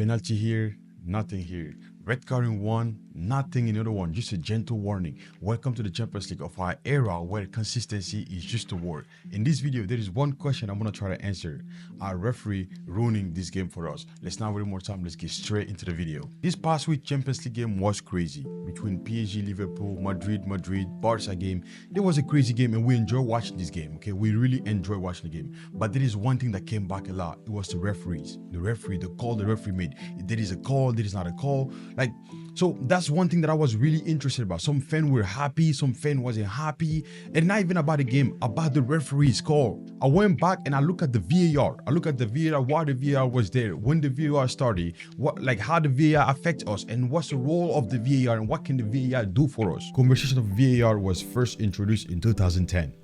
Penalty here, nothing here. Red card in one, nothing in the other one. Just a gentle warning. Welcome to the Champions League of our era where consistency is just a word. In this video, there is one question I'm going to try to answer. Our referee ruining this game for us. Let's not waste more time. Let's get straight into the video. This past week Champions League game was crazy. Between PSG, Liverpool, Madrid, Barca game. It was a crazy game and we enjoy watching this game. Okay, we really enjoy watching the game. But there is one thing that came back a lot. It was the referees. The call the referee made. There is a call, there is not a call. So that's one thing that I was really interested about. Some fans were happy, some fans wasn't happy, and not even about the game, about the referee's call. I went back and I looked at the VAR. I looked at the VAR, why the VAR was there, when the VAR started, how the VAR affects us, and what's the role of the VAR, and what can the VAR do for us. Conversation of VAR was first introduced in 2010.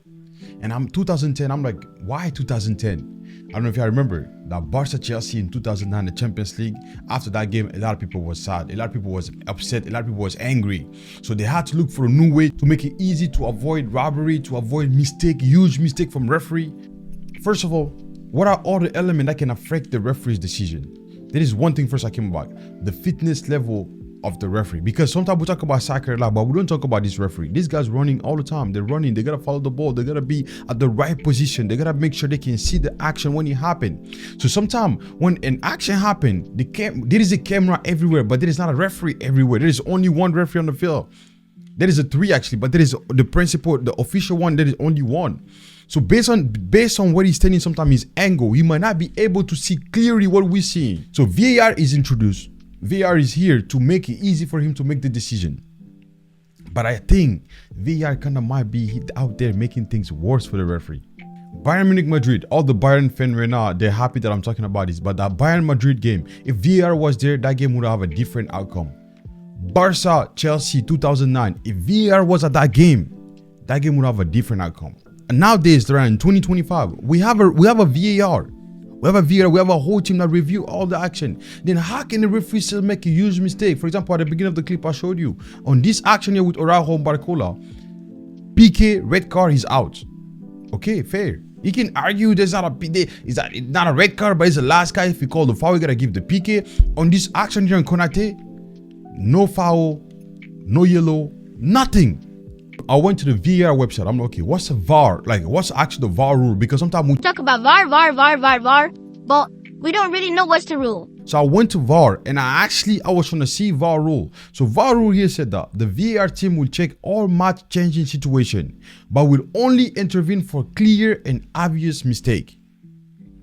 And I'm like, why 2010? I don't know if you remember that Barca Chelsea in 2009, the Champions League. After that game, a lot of people was sad, a lot of people was upset, a lot of people was angry. So they had to look for a new way to make it easy to avoid robbery, to avoid huge mistake from referee. First of all, what are all the elements that can affect the referee's decision? There is one thing first I came about, the fitness level of the referee, because sometimes we talk about soccer a lot, but we don't talk about this referee. These guys running all the time. They're running, they gotta follow the ball, they gotta be at the right position, they gotta make sure they can see the action when it happens. So sometimes when an action happens, there is a camera everywhere, but there is not a referee everywhere. There is only one referee on the field. There is a three actually, but there is the principal, the official one, there is only one. So based on what he's standing, sometimes his angle, he might not be able to see clearly what we're seeing. So VAR is introduced. VAR is here to make it easy for him to make the decision. But I think VAR kind of might be out there making things worse for the referee. Bayern Munich Madrid, all the Bayern fans right now, they're happy that I'm talking about this. But that Bayern Madrid game, if VAR was there, that game would have a different outcome. Barca Chelsea 2009, if VAR was at that game would have a different outcome. And nowadays, around 2025, we have a VAR. We have a VAR, we have a whole team that review all the action. Then how can the referee still make a huge mistake? For example, at the beginning of the clip I showed you, on this action here with Araujo and Barcola, PK, red card, he's out. Okay, fair. You can argue there's not a red card, but it's the last guy. If you call the foul, you gotta give the PK. On this action here on Konate, no foul, no yellow, nothing. I went to the VAR website. I'm like, okay, what's a VAR? Like, what's actually the VAR rule? Because sometimes we talk about VAR, but we don't really know what's the rule. So I went to VAR and I was trying to see VAR rule. So VAR rule here said that the VAR team will check all match changing situation, but will only intervene for clear and obvious mistake.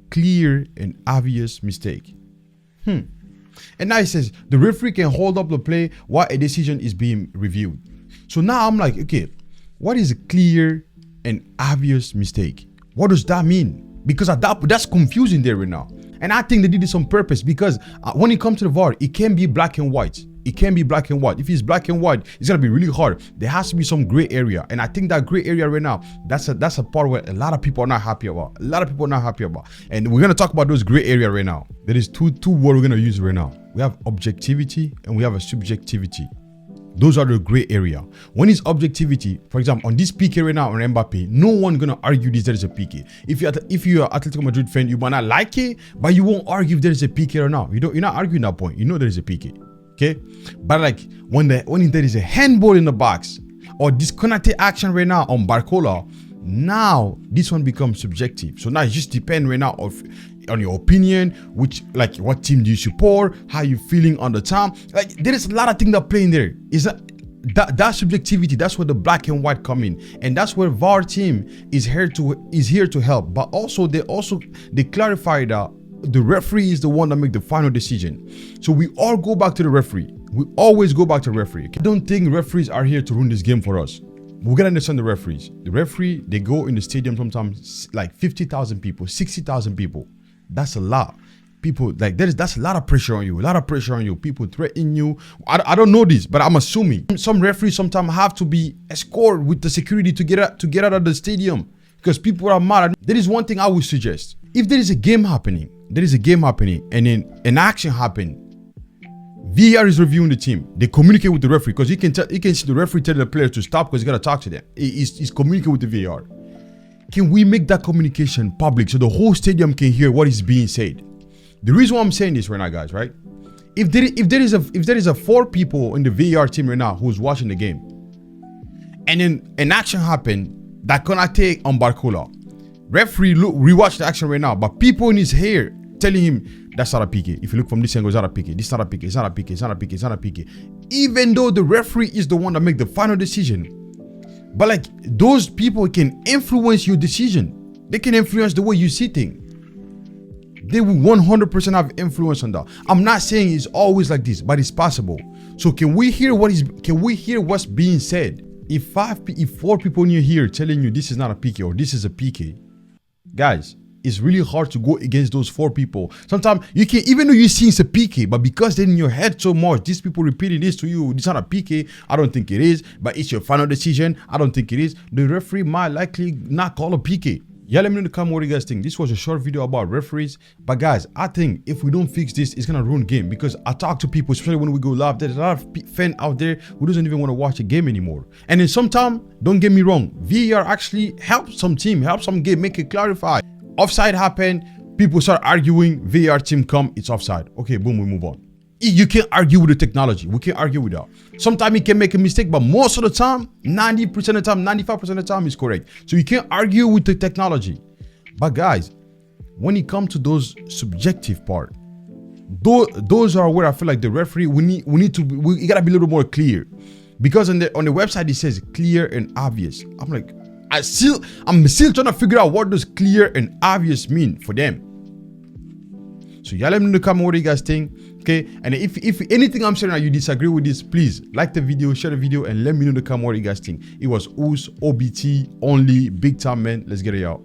Clear and obvious mistake. And now it says the referee can hold up the play while a decision is being reviewed. So now I'm like, okay, what is a clear and obvious mistake? What does that mean? Because that's confusing there right now. And I think they did this on purpose because when it comes to the VAR, it can be black and white. It can be black and white. If it's black and white, it's gonna be really hard. There has to be some gray area. And I think that gray area right now, that's a part where a lot of people are not happy about. And we're gonna talk about those gray area right now. There is two words we're gonna use right now. We have objectivity and we have a subjectivity. Those are the gray area. When it's objectivity, for example, on this PK right now on Mbappe, no one gonna argue there is a PK. If you're Atletico Madrid fan, you might not like it, but you won't argue if there is a PK or not. You're not arguing that point. You know there is a PK. Okay? But like when there is a handball in the box or disconnected action right now on Barcola, now this one becomes subjective. So now it just depends right now on your opinion, what team do you support, how you feeling on the time. Like there is a lot of things that play in there. Is that subjectivity? That's where the black and white come in, and that's where VAR team is here to help. But also they clarify that the referee is the one that make the final decision. So we all go back to the referee. We always go back to the referee. I don't think referees are here to ruin this game for us. We gotta understand the referees. The referee, they go in the stadium sometimes like 50,000 people, 60,000 people. That's a lot. People like that's a lot of pressure on you. People threaten you. I don't know this, but I'm assuming some referees sometimes have to be escorted with the security to get out of the stadium because people are mad. There is one thing I would suggest. If there is a game happening, and then an action happen, VAR is reviewing the team. They communicate with the referee because you can see the referee tell the player to stop because he's gotta talk to them. He's communicating with the VAR. Can we make that communication public so the whole stadium can hear what is being said? The reason why I'm saying this right now, guys, right? if there is a 4 people in the VAR team right now who's watching the game, and then an action happened that Konate on Barcola, referee rewatch the action right now, but people in his hair telling him that's not a PK. If you look from this angle, it's not a PK. This is not a PK. It's not a PK. It's not a PK. It's not a PK. Even though the referee is the one that make the final decision, but like those people can influence your decision. They can influence the way you see things. They will 100% have influence on that. I'm not saying it's always like this, but it's possible. So can we hear what's being said? If 4 people in here telling you this is not a PK or this is a PK, guys, it's really hard to go against those 4 people. Sometimes you can, even though you see it's a PK, but because they're in your head so much, these people repeating this to you, it's not a PK, I don't think it is, but it's your final decision, I don't think it is. The referee might likely not call a PK. Yeah, let me know in the comment what you guys think. This was a short video about referees, but guys, I think if we don't fix this, it's gonna ruin game, because I talk to people, especially when we go live, there's a lot of fans out there who doesn't even want to watch a game anymore. And then sometimes, don't get me wrong, VAR actually helps some team, helps some game, make it clarify. Offside happened, people start arguing, VAR team come, it's offside. Okay, boom, we move on. You can't argue with the technology. We can't argue with that. Sometimes you can make a mistake, but most of the time, 90% of the time, 95% of the time is correct. So you can't argue with the technology. But guys, when it comes to those subjective part, those are where I feel like the referee, we gotta be a little more clear. Because on the website it says clear and obvious. I'm like, I'm still trying to figure out what does clear and obvious mean for them. So y'all let me know in the comment what do you guys think. Okay, and if anything I'm saying that you disagree with this, please like the video, share the video, and let me know in the comment what you guys think. It was Us OBT only, big time man. Let's get it out.